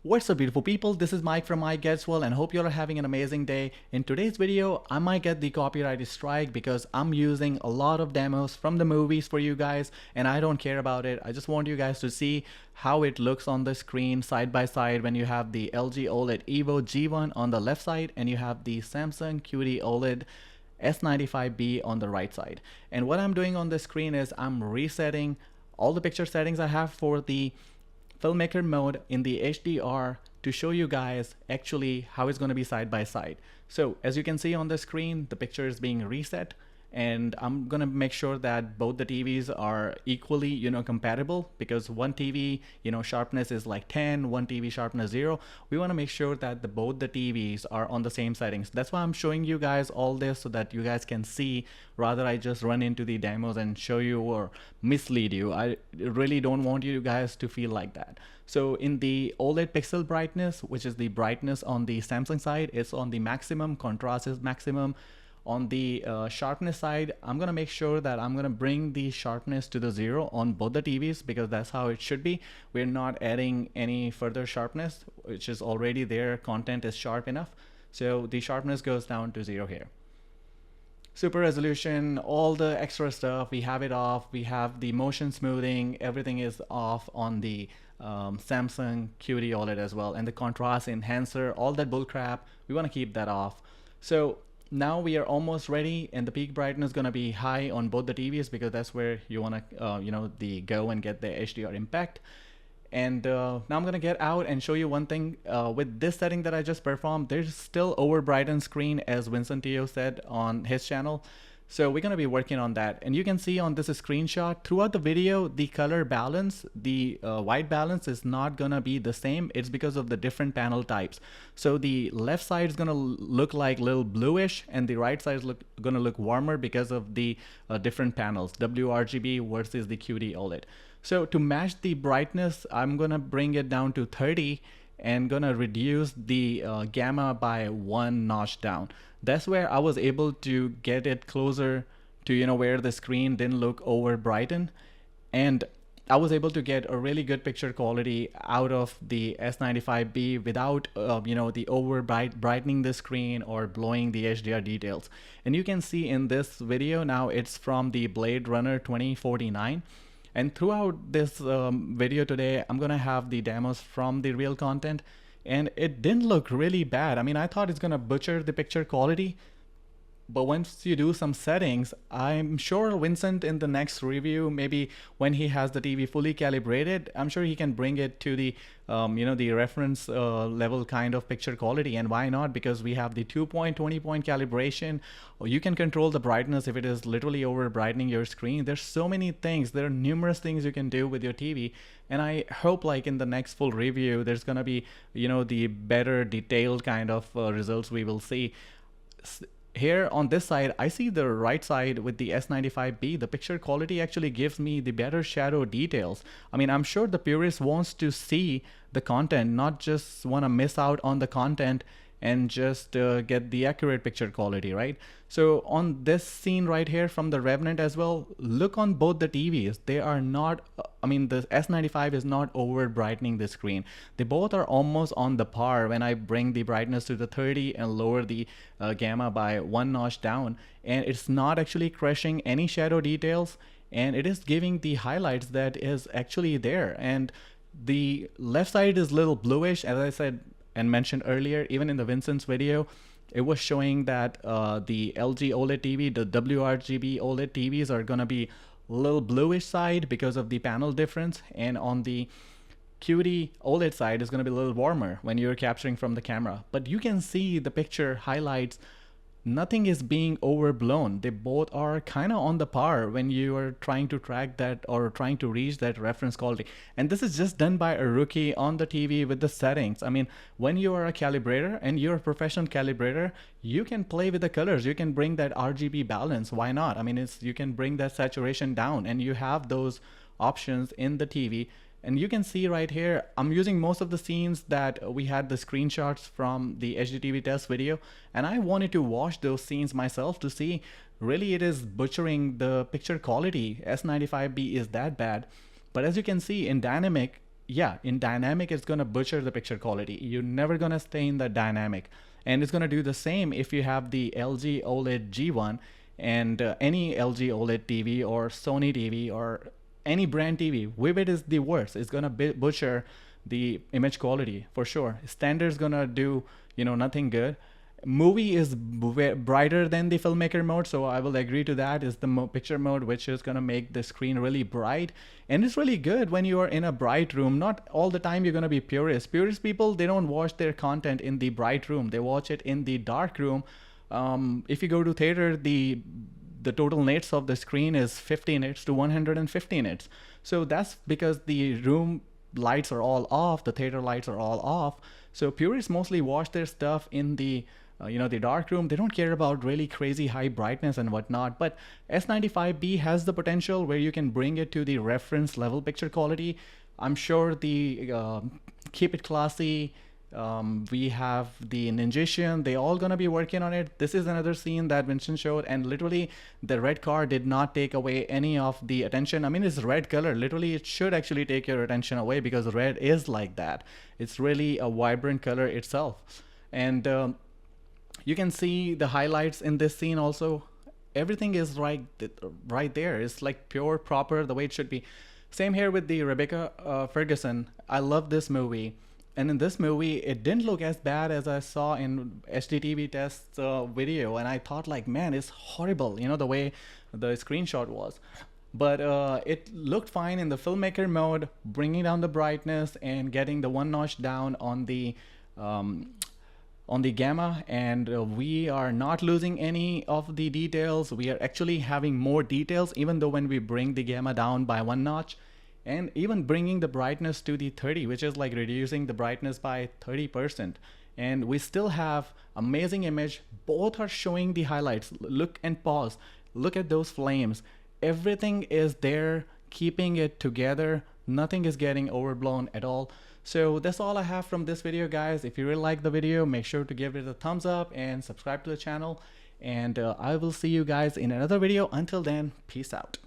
What's up beautiful people, this is Mike from Mike Gets Well and hope you're having an amazing day. In today's video, I might get the copyright strike because I'm using a lot of demos from the movies for you guys and I don't care about it. I just want you guys to see how it looks on the screen side by side when you have the LG OLED Evo G1 on the left side and you have the Samsung QD OLED S95B on the right side. And what I'm doing on the screen is I'm resetting all the picture settings I have for the filmmaker mode in the HDR to show you guys actually how it's going to be side by side. So as you can see on the screen, the picture is being reset and I'm going to make sure that both the TVs are equally, compatible, because one TV, sharpness is like 10, one TV sharpness 0. We want to make sure that both the TVs are on the same settings. That's why I'm showing you guys all this so that you guys can see, rather I just run into the demos and show you or mislead you. I really don't want you guys to feel like that. So in the OLED pixel brightness, which is the brightness on the Samsung side, it's on the maximum, contrast is maximum. On the sharpness side, I'm gonna make sure that I'm gonna bring the sharpness to the 0 on both the TVs because that's how it should be. We're not adding any further sharpness, which is already there. Content is sharp enough. So the sharpness goes down to 0 here. Super resolution, all the extra stuff, we have it off. We have the motion smoothing, everything is off on the Samsung QD OLED as well. And the contrast enhancer, all that bull crap, we wanna keep that off. So now we are almost ready, and the peak brightness is going to be high on both the TVs because that's where you want to go and get the HDR impact. And now I'm going to get out and show you one thing. With this setting that I just performed, there's still over brightened screen, as Vincent Teo said on his channel. So we're going to be working on that, and you can see on this screenshot throughout the video the color balance, the white balance is not going to be the same. It's because of the different panel types. So the left side is going to look like little bluish and the right side is going to look warmer because of the different panels, WRGB versus the QD OLED. So to match the brightness, I'm going to bring it down to 30 and gonna reduce the gamma by 1 notch down. That's where I was able to get it closer to where the screen didn't look over brightened, and I was able to get a really good picture quality out of the S95B without the over brightening the screen or blowing the HDR details. And you can see in this video now it's from the Blade Runner 2049. And throughout this video today, I'm gonna have the demos from the real content, and it didn't look really bad. I mean, I thought it's gonna butcher the picture quality, but once you do some settings, I'm sure Vincent in the next review, maybe when he has the TV fully calibrated, I'm sure he can bring it to the the reference level kind of picture quality. And why not? Because we have the 2-point, 20-point calibration, or you can control the brightness if it is literally over brightening your screen. There's so many things, there are numerous things you can do with your TV, and I hope like in the next full review there's gonna be the better detailed kind of results we will see. Here on this side, I see the right side with the S95B, the picture quality actually gives me the better shadow details. I mean, I'm sure the purist wants to see the content, not just want to miss out on the content and just get the accurate picture quality, right? So on this scene right here from the Revenant as well, look on both the TVs. They are not, the S95 is not over brightening the screen. They both are almost on the par when I bring the brightness to the 30 and lower the gamma by 1 notch down. And it's not actually crushing any shadow details, and it is giving the highlights that is actually there. And the left side is a little bluish, as I said and mentioned earlier. Even in the Vincent's video, it was showing that the LG OLED TV, the WRGB OLED TVs are gonna be a little bluish side because of the panel difference, and on the QD OLED side is gonna be a little warmer when you're capturing from the camera. But you can see the picture highlights, nothing is being overblown. They both are kind of on the par when you are trying to track that or trying to reach that reference quality. And this is just done by a rookie on the TV with the settings. I mean, when you are a calibrator and you're a professional calibrator, you can play with the colors. You can bring that RGB balance. Why not? I mean, you can bring that saturation down, and you have those options in the TV. And you can see right here, I'm using most of the scenes that we had the screenshots from the HDTV test video, and I wanted to watch those scenes myself to see really it is butchering the picture quality. S95B is that bad. But as you can see in dynamic, yeah, in dynamic it's gonna butcher the picture quality. You're never gonna stay in the dynamic. And it's gonna do the same if you have the LG OLED G1 and any LG OLED TV or Sony TV or any brand TV. Vivid is the worst. It's gonna butcher the image quality for sure. Standard's gonna do, nothing good. Movie is brighter than the filmmaker mode, so I will agree to that. Is the picture mode, which is gonna make the screen really bright, and it's really good when you are in a bright room. Not all the time you're gonna be purist. Purist people, they don't watch their content in the bright room. They watch it in the dark room. If you go to theater, the total nits of the screen is 50 nits to 150 nits. So that's because the room lights are all off, the theater lights are all off. So purists mostly watch their stuff in the the dark room. They don't care about really crazy high brightness and whatnot. But S95B has the potential where you can bring it to the reference level picture quality. I'm sure the Keep It Classy, we have the Ninjician, they all gonna be working on it. This is another scene that Vincent showed, and literally the red car did not take away any of the attention. I mean, it's red color. Literally, it should actually take your attention away because red is like that. It's really a vibrant color itself. And you can see the highlights in this scene also. Everything is right there. It's like pure, proper, the way it should be. Same here with the Rebecca Ferguson. I love this movie. And in this movie, it didn't look as bad as I saw in HDTV test video. And I thought like, man, it's horrible, the way the screenshot was. But it looked fine in the filmmaker mode, bringing down the brightness and getting the one notch down on the gamma, and we are not losing any of the details. We are actually having more details, even though when we bring the gamma down by one notch, and even bringing the brightness to the 30, which is like reducing the brightness by 30%. And we still have amazing image. Both are showing the highlights. Look and pause. Look at those flames. Everything is there, keeping it together. Nothing is getting overblown at all. So that's all I have from this video, guys. If you really like the video, make sure to give it a thumbs up and subscribe to the channel. And I will see you guys in another video. Until then, peace out.